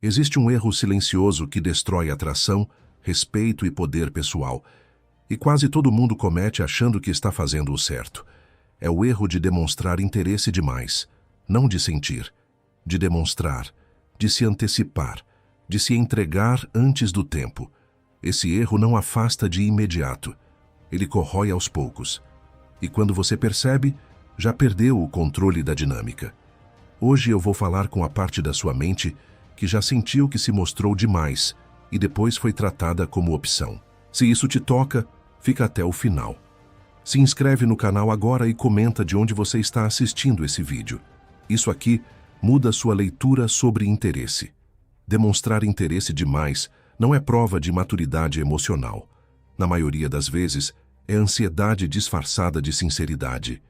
Existe um erro silencioso que destrói atração, respeito e poder pessoal, e quase todo mundo comete achando que está fazendo o certo. É o erro de demonstrar interesse demais, não de sentir, de demonstrar, de se antecipar, de se entregar antes do tempo. Esse erro não afasta de imediato, ele corrói aos poucos. E quando você percebe, já perdeu o controle da dinâmica. Hoje eu vou falar com a parte da sua mente que já sentiu que se mostrou demais e depois foi tratada como opção. Se isso te toca, fica até o final. Se inscreve no canal agora e comenta de onde você está assistindo esse vídeo. Isso aqui muda sua leitura sobre interesse. Demonstrar interesse demais não é prova de maturidade emocional. Na maioria das vezes, é ansiedade disfarçada de sinceridade.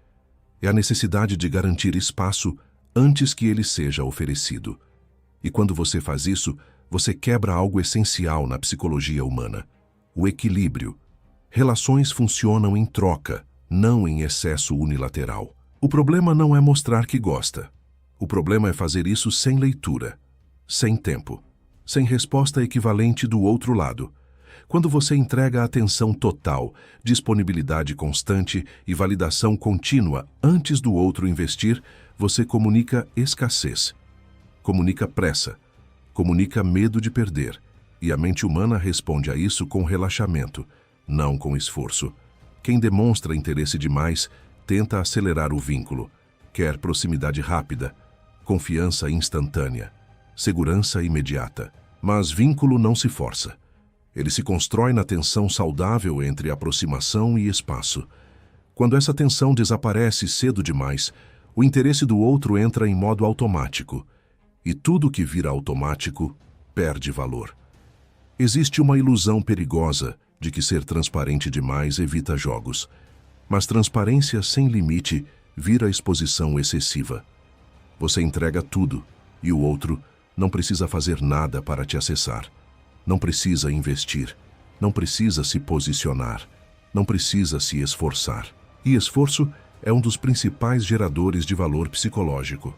É a necessidade de garantir espaço antes que ele seja oferecido. E quando você faz isso, você quebra algo essencial na psicologia humana: o equilíbrio. Relações funcionam em troca, não em excesso unilateral. O problema não é mostrar que gosta. O problema é fazer isso sem leitura, sem tempo, sem resposta equivalente do outro lado. Quando você entrega atenção total, disponibilidade constante e validação contínua antes do outro investir, você comunica escassez, comunica pressa, comunica medo de perder, e a mente humana responde a isso com relaxamento, não com esforço. Quem demonstra interesse demais tenta acelerar o vínculo, quer proximidade rápida, confiança instantânea, segurança imediata. Mas vínculo não se força. Ele se constrói na tensão saudável entre aproximação e espaço. Quando essa tensão desaparece cedo demais, o interesse do outro entra em modo automático, e tudo que vira automático perde valor. Existe uma ilusão perigosa de que ser transparente demais evita jogos, mas transparência sem limite vira exposição excessiva. Você entrega tudo, e o outro não precisa fazer nada para te acessar. Não precisa investir, não precisa se posicionar, não precisa se esforçar. E esforço é um dos principais geradores de valor psicológico.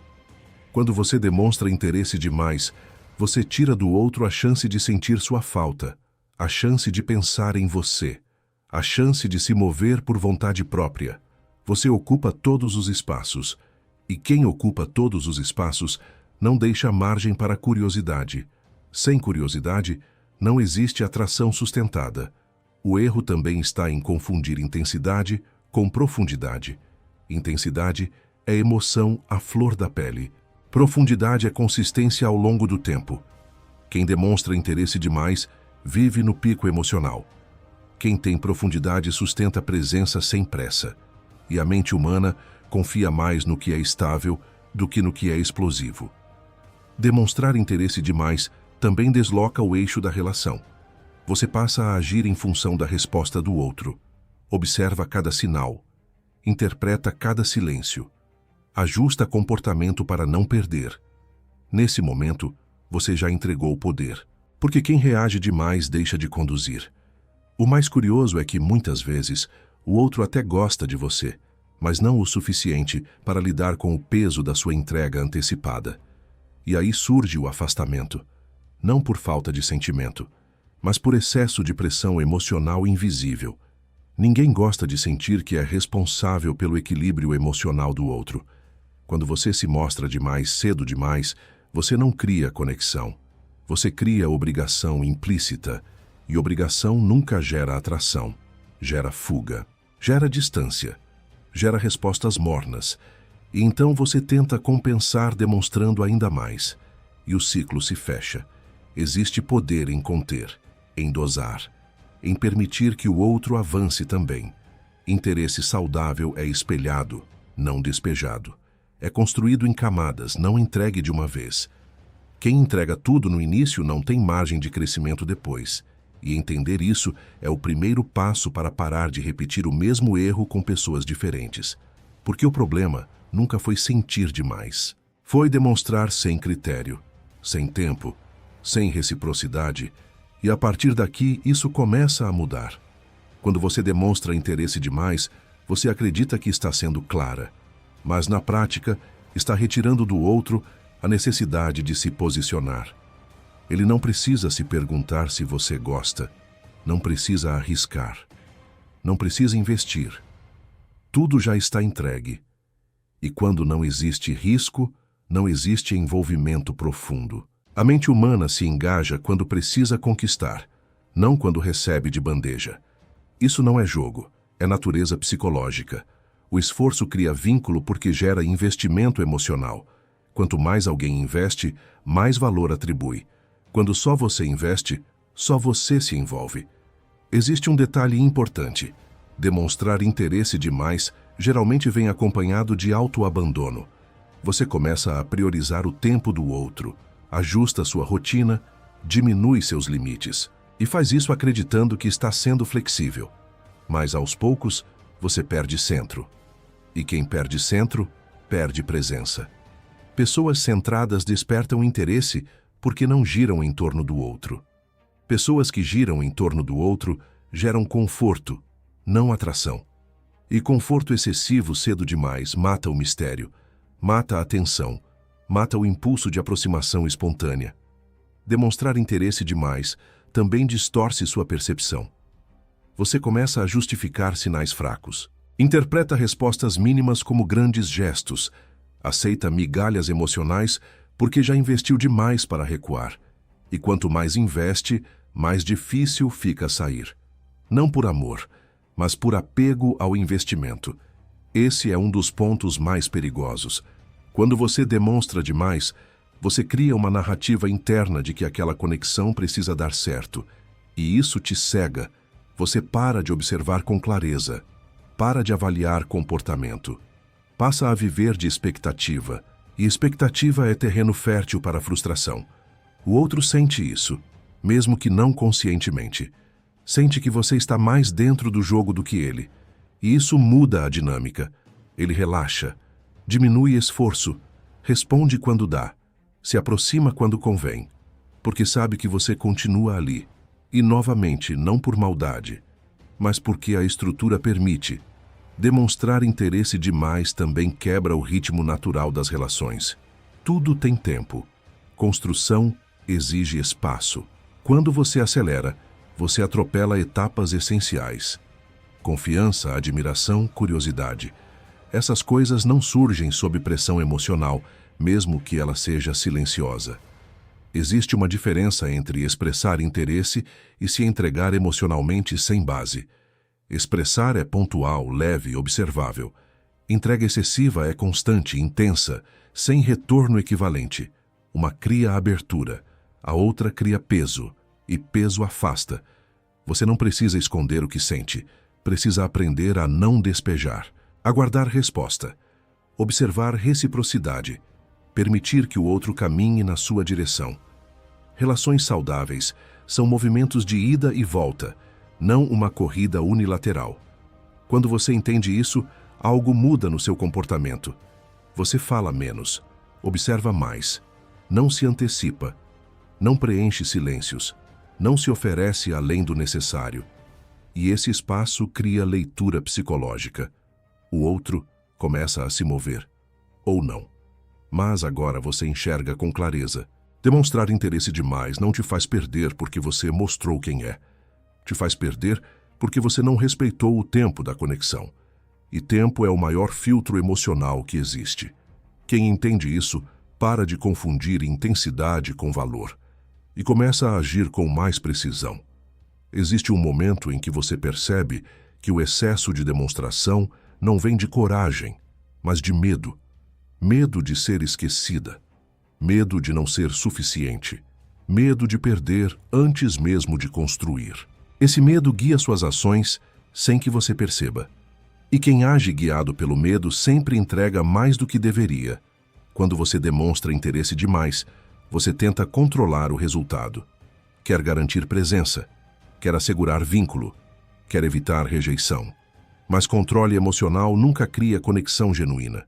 Quando você demonstra interesse demais, você tira do outro a chance de sentir sua falta, a chance de pensar em você, a chance de se mover por vontade própria. Você ocupa todos os espaços, e quem ocupa todos os espaços não deixa margem para curiosidade. Sem curiosidade, não existe atração sustentada. O erro também está em confundir intensidade com profundidade. Intensidade é emoção à flor da pele. Profundidade é consistência ao longo do tempo. Quem demonstra interesse demais vive no pico emocional. Quem tem profundidade sustenta presença sem pressa. E a mente humana confia mais no que é estável do que no que é explosivo. Demonstrar interesse demais também desloca o eixo da relação. Você passa a agir em função da resposta do outro. Observa cada sinal. Interpreta cada silêncio. Ajusta comportamento para não perder. Nesse momento, você já entregou o poder, porque quem reage demais deixa de conduzir. O mais curioso é que, muitas vezes, o outro até gosta de você, mas não o suficiente para lidar com o peso da sua entrega antecipada. E aí surge o afastamento. Não por falta de sentimento, mas por excesso de pressão emocional invisível. Ninguém gosta de sentir que é responsável pelo equilíbrio emocional do outro. Quando você se mostra demais cedo demais, você não cria conexão. Você cria obrigação implícita, e obrigação nunca gera atração. Gera fuga, gera distância, gera respostas mornas, e então você tenta compensar demonstrando ainda mais. E o ciclo se fecha. Existe poder em conter, em dosar, em permitir que o outro avance também. Interesse saudável é espelhado, não despejado. É construído em camadas, não entregue de uma vez. Quem entrega tudo no início não tem margem de crescimento depois. E entender isso é o primeiro passo para parar de repetir o mesmo erro com pessoas diferentes. Porque o problema nunca foi sentir demais. Foi demonstrar sem critério, sem tempo, sem reciprocidade, e a partir daqui isso começa a mudar. Quando você demonstra interesse demais, você acredita que está sendo clara, mas na prática está retirando do outro a necessidade de se posicionar. Ele não precisa se perguntar se você gosta, não precisa arriscar, não precisa investir. Tudo já está entregue. E quando não existe risco, não existe envolvimento profundo. A mente humana se engaja quando precisa conquistar, não quando recebe de bandeja. Isso não é jogo, é natureza psicológica. O esforço cria vínculo porque gera investimento emocional. Quanto mais alguém investe, mais valor atribui. Quando só você investe, só você se envolve. Existe um detalhe importante. Demonstrar interesse demais geralmente vem acompanhado de autoabandono. Você começa a priorizar o tempo do outro, ajusta sua rotina, diminui seus limites e faz isso acreditando que está sendo flexível. Mas aos poucos, você perde centro. E quem perde centro, perde presença. Pessoas centradas despertam interesse porque não giram em torno do outro. Pessoas que giram em torno do outro geram conforto, não atração. E conforto excessivo cedo demais mata o mistério, mata a atenção, mata o impulso de aproximação espontânea. Demonstrar interesse demais também distorce sua percepção. Você começa a justificar sinais fracos. Interpreta respostas mínimas como grandes gestos. Aceita migalhas emocionais porque já investiu demais para recuar. E quanto mais investe, mais difícil fica sair. Não por amor, mas por apego ao investimento. Esse é um dos pontos mais perigosos. Quando você demonstra demais, você cria uma narrativa interna de que aquela conexão precisa dar certo. E isso te cega. Você para de observar com clareza. Para de avaliar comportamento. Passa a viver de expectativa. E expectativa é terreno fértil para a frustração. O outro sente isso, mesmo que não conscientemente. Sente que você está mais dentro do jogo do que ele. E isso muda a dinâmica. Ele relaxa, diminui esforço, responde quando dá, se aproxima quando convém, porque sabe que você continua ali. E novamente, não por maldade, mas porque a estrutura permite. Demonstrar interesse demais também quebra o ritmo natural das relações. Tudo tem tempo. Construção exige espaço. Quando você acelera, você atropela etapas essenciais. Confiança, admiração, curiosidade. Essas coisas não surgem sob pressão emocional, mesmo que ela seja silenciosa. Existe uma diferença entre expressar interesse e se entregar emocionalmente sem base. Expressar é pontual, leve, observável. Entrega excessiva é constante, intensa, sem retorno equivalente. Uma cria abertura, a outra cria peso, e peso afasta. Você não precisa esconder o que sente, precisa aprender a não despejar, aguardar resposta, observar reciprocidade, permitir que o outro caminhe na sua direção. Relações saudáveis são movimentos de ida e volta, não uma corrida unilateral. Quando você entende isso, algo muda no seu comportamento. Você fala menos, observa mais, não se antecipa, não preenche silêncios, não se oferece além do necessário. E esse espaço cria leitura psicológica. O outro começa a se mover, ou não. Mas agora você enxerga com clareza. Demonstrar interesse demais não te faz perder porque você mostrou quem é. Te faz perder porque você não respeitou o tempo da conexão. E tempo é o maior filtro emocional que existe. Quem entende isso, para de confundir intensidade com valor e começa a agir com mais precisão. Existe um momento em que você percebe que o excesso de demonstração não vem de coragem, mas de medo. Medo de ser esquecida. Medo de não ser suficiente. Medo de perder antes mesmo de construir. Esse medo guia suas ações sem que você perceba. E quem age guiado pelo medo sempre entrega mais do que deveria. Quando você demonstra interesse demais, você tenta controlar o resultado. Quer garantir presença, quer assegurar vínculo, quer evitar rejeição. Mas controle emocional nunca cria conexão genuína.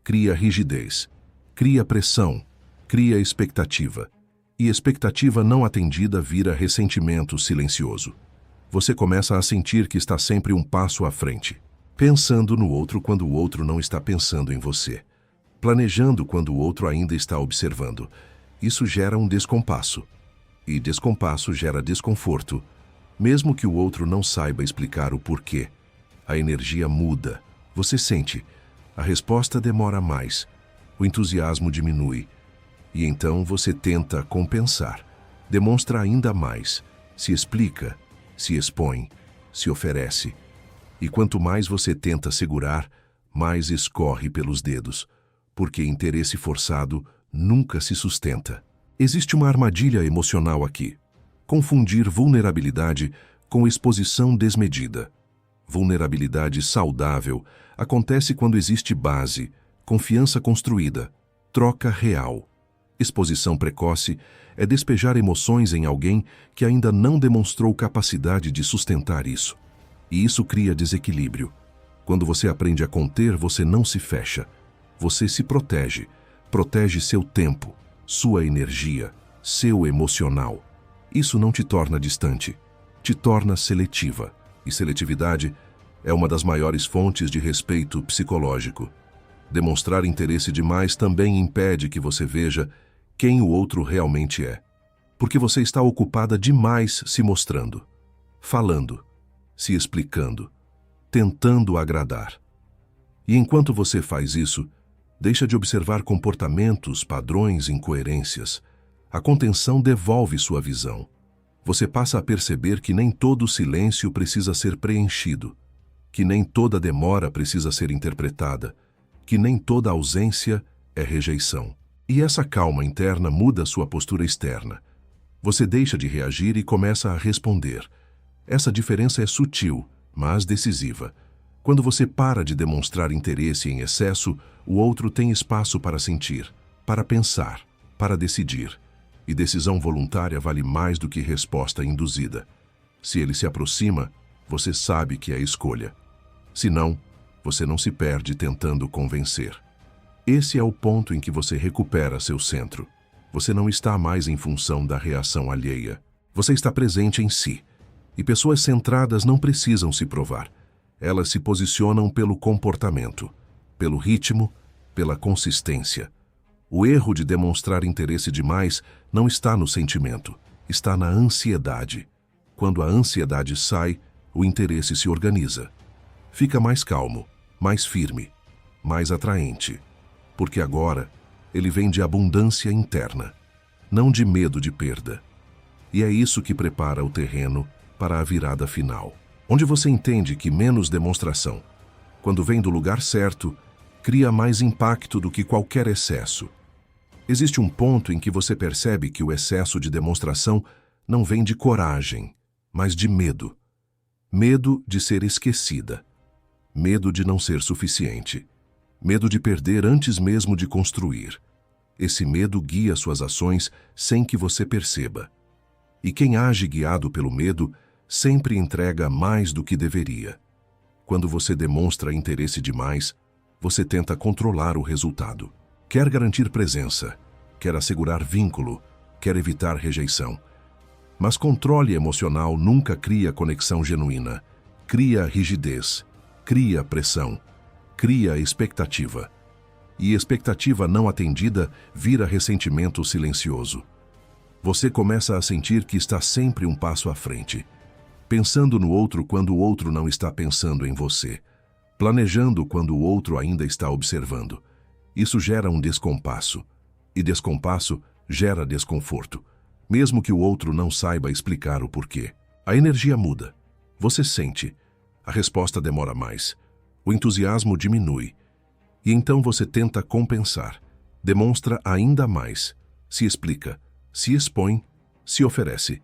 Cria rigidez, cria pressão, cria expectativa. E expectativa não atendida vira ressentimento silencioso. Você começa a sentir que está sempre um passo à frente, pensando no outro quando o outro não está pensando em você, planejando quando o outro ainda está observando. Isso gera um descompasso. E descompasso gera desconforto, mesmo que o outro não saiba explicar o porquê. A energia muda. Você sente. A resposta demora mais. O entusiasmo diminui. E então você tenta compensar. Demonstra ainda mais. Se explica, se expõe, se oferece. E quanto mais você tenta segurar, mais escorre pelos dedos, porque interesse forçado nunca se sustenta. Existe uma armadilha emocional aqui. Confundir vulnerabilidade com exposição desmedida. Vulnerabilidade saudável acontece quando existe base, confiança construída, troca real. Exposição precoce é despejar emoções em alguém que ainda não demonstrou capacidade de sustentar isso. E isso cria desequilíbrio. Quando você aprende a conter, você não se fecha. Você se protege. Protege seu tempo, sua energia, seu emocional. Isso não te torna distante. Te torna seletiva. E seletividade é uma das maiores fontes de respeito psicológico. Demonstrar interesse demais também impede que você veja quem o outro realmente é. Porque você está ocupada demais se mostrando, falando, se explicando, tentando agradar. E enquanto você faz isso, deixa de observar comportamentos, padrões, incoerências. A contenção devolve sua visão. Você passa a perceber que nem todo silêncio precisa ser preenchido, que nem toda demora precisa ser interpretada, que nem toda ausência é rejeição. E essa calma interna muda sua postura externa. Você deixa de reagir e começa a responder. Essa diferença é sutil, mas decisiva. Quando você para de demonstrar interesse em excesso, o outro tem espaço para sentir, para pensar, para decidir. E decisão voluntária vale mais do que resposta induzida. Se ele se aproxima, você sabe que é escolha. Se não, você não se perde tentando convencer. Esse é o ponto em que você recupera seu centro. Você não está mais em função da reação alheia. Você está presente em si. E pessoas centradas não precisam se provar. Elas se posicionam pelo comportamento, pelo ritmo, pela consistência. O erro de demonstrar interesse demais não está no sentimento, está na ansiedade. Quando a ansiedade sai, o interesse se organiza. Fica mais calmo, mais firme, mais atraente. Porque agora ele vem de abundância interna, não de medo de perda. E é isso que prepara o terreno para a virada final, onde você entende que menos demonstração, quando vem do lugar certo, cria mais impacto do que qualquer excesso. Existe um ponto em que você percebe que o excesso de demonstração não vem de coragem, mas de medo. Medo de ser esquecida. Medo de não ser suficiente. Medo de perder antes mesmo de construir. Esse medo guia suas ações sem que você perceba. E quem age guiado pelo medo sempre entrega mais do que deveria. Quando você demonstra interesse demais, você tenta controlar o resultado. Quer garantir presença, quer assegurar vínculo, quer evitar rejeição. Mas controle emocional nunca cria conexão genuína. Cria rigidez, cria pressão, cria expectativa. E expectativa não atendida vira ressentimento silencioso. Você começa a sentir que está sempre um passo à frente, pensando no outro quando o outro não está pensando em você, planejando quando o outro ainda está observando. Isso gera um descompasso, e descompasso gera desconforto, mesmo que o outro não saiba explicar o porquê. A energia muda, você sente, a resposta demora mais, o entusiasmo diminui, e então você tenta compensar, demonstra ainda mais, se explica, se expõe, se oferece.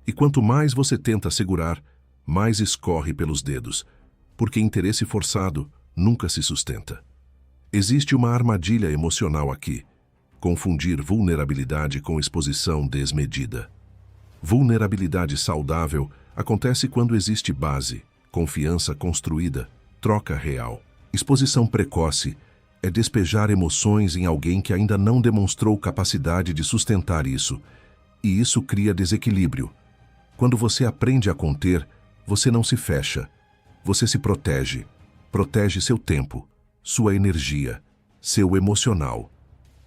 E quanto mais você tenta segurar, mais escorre pelos dedos, porque interesse forçado nunca se sustenta. Existe uma armadilha emocional aqui: confundir vulnerabilidade com exposição desmedida. Vulnerabilidade saudável acontece quando existe base, confiança construída, troca real. Exposição precoce é despejar emoções em alguém que ainda não demonstrou capacidade de sustentar isso, e isso cria desequilíbrio. Quando você aprende a conter, você não se fecha, você se protege. Protege seu tempo, sua energia, seu emocional.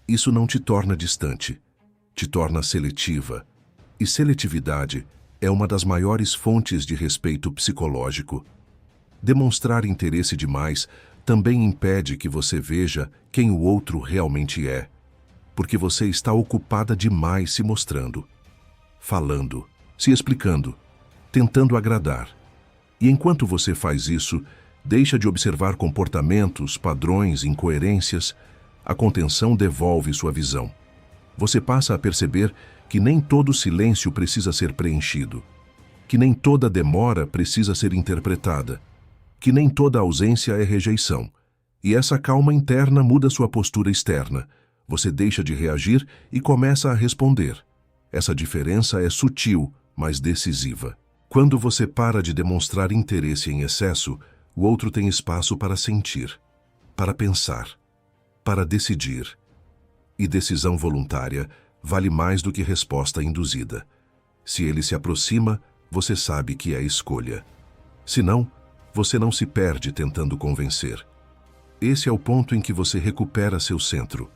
Isso não te torna distante, te torna seletiva. E seletividade é uma das maiores fontes de respeito psicológico. Demonstrar interesse demais também impede que você veja quem o outro realmente é, porque você está ocupada demais se mostrando, falando, se explicando, tentando agradar. E enquanto você faz isso, deixa de observar comportamentos, padrões, incoerências, a contenção devolve sua visão. Você passa a perceber que nem todo silêncio precisa ser preenchido, que nem toda demora precisa ser interpretada, que nem toda ausência é rejeição. E essa calma interna muda sua postura externa. Você deixa de reagir e começa a responder. Essa diferença é sutil, mas decisiva. Quando você para de demonstrar interesse em excesso, o outro tem espaço para sentir, para pensar, para decidir. E decisão voluntária vale mais do que resposta induzida. Se ele se aproxima, você sabe que é escolha. Se não, você não se perde tentando convencer. Esse é o ponto em que você recupera seu centro.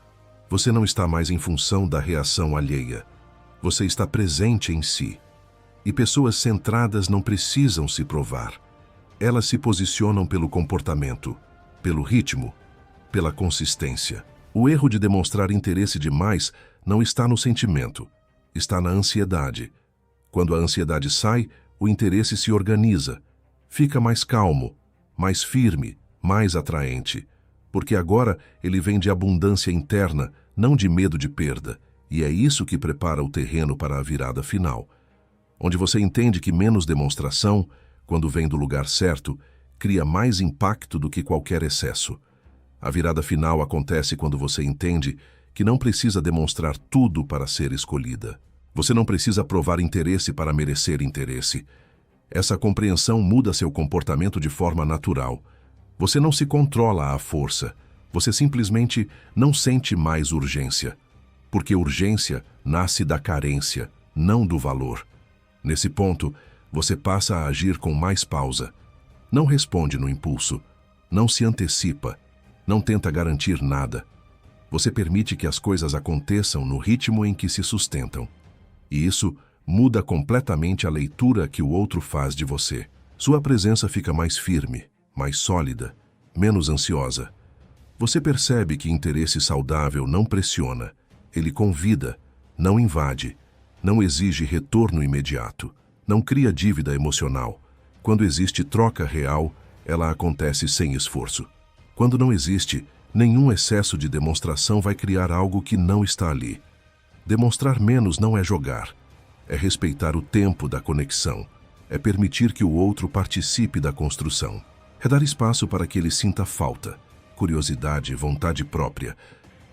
Você não está mais em função da reação alheia. Você está presente em si. E pessoas centradas não precisam se provar. Elas se posicionam pelo comportamento, pelo ritmo, pela consistência. O erro de demonstrar interesse demais não está no sentimento, está na ansiedade. Quando a ansiedade sai, o interesse se organiza, fica mais calmo, mais firme, mais atraente. Porque agora ele vem de abundância interna, não de medo de perda, e é isso que prepara o terreno para a virada final, onde você entende que menos demonstração, quando vem do lugar certo, cria mais impacto do que qualquer excesso. A virada final acontece quando você entende que não precisa demonstrar tudo para ser escolhida. Você não precisa provar interesse para merecer interesse. Essa compreensão muda seu comportamento de forma natural. Você não se controla à força, você simplesmente não sente mais urgência. Porque urgência nasce da carência, não do valor. Nesse ponto, você passa a agir com mais pausa. Não responde no impulso, não se antecipa, não tenta garantir nada. Você permite que as coisas aconteçam no ritmo em que se sustentam. E isso muda completamente a leitura que o outro faz de você. Sua presença fica mais firme, mais sólida, menos ansiosa. Você percebe que interesse saudável não pressiona, ele convida, não invade, não exige retorno imediato, não cria dívida emocional. Quando existe troca real, ela acontece sem esforço. Quando não existe, nenhum excesso de demonstração vai criar algo que não está ali. Demonstrar menos não é jogar, é respeitar o tempo da conexão, é permitir que o outro participe da construção. É dar espaço para que ele sinta falta, curiosidade, vontade própria.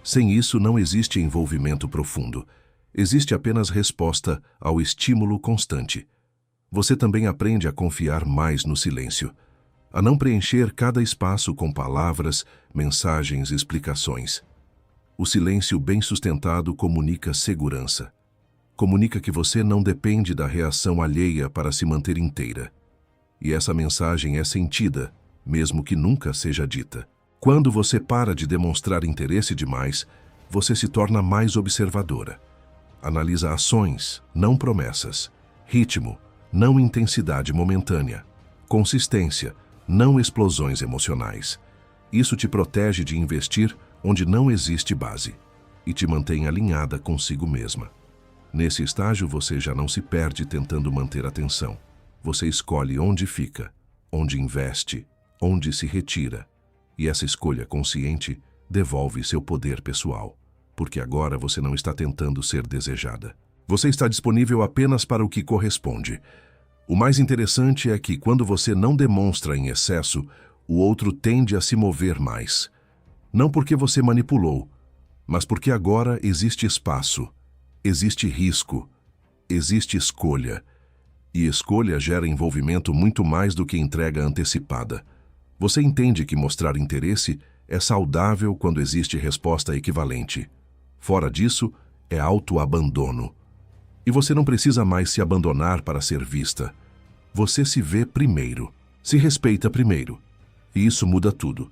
Sem isso não existe envolvimento profundo. Existe apenas resposta ao estímulo constante. Você também aprende a confiar mais no silêncio, a não preencher cada espaço com palavras, mensagens, explicações. O silêncio bem sustentado comunica segurança. Comunica que você não depende da reação alheia para se manter inteira. E essa mensagem é sentida, mesmo que nunca seja dita. Quando você para de demonstrar interesse demais, você se torna mais observadora. Analisa ações, não promessas. Ritmo, não intensidade momentânea. Consistência, não explosões emocionais. Isso te protege de investir onde não existe base e te mantém alinhada consigo mesma. Nesse estágio, você já não se perde tentando manter atenção. Você escolhe onde fica, onde investe, onde se retira. E essa escolha consciente devolve seu poder pessoal, porque agora você não está tentando ser desejada. Você está disponível apenas para o que corresponde. O mais interessante é que, quando você não demonstra em excesso, o outro tende a se mover mais. Não porque você manipulou, mas porque agora existe espaço, existe risco, existe escolha. E escolha gera envolvimento muito mais do que entrega antecipada. Você entende que mostrar interesse é saudável quando existe resposta equivalente. Fora disso, é autoabandono. E você não precisa mais se abandonar para ser vista. Você se vê primeiro, se respeita primeiro. E isso muda tudo.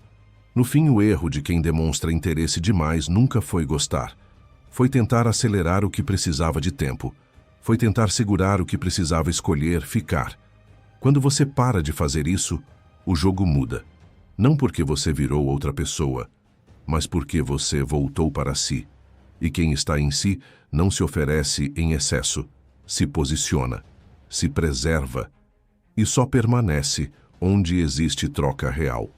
No fim, o erro de quem demonstra interesse demais nunca foi gostar. Foi tentar acelerar o que precisava de tempo. Foi tentar segurar o que precisava escolher ficar. Quando você para de fazer isso, o jogo muda. Não porque você virou outra pessoa, mas porque você voltou para si. E quem está em si não se oferece em excesso, se posiciona, se preserva e só permanece onde existe troca real.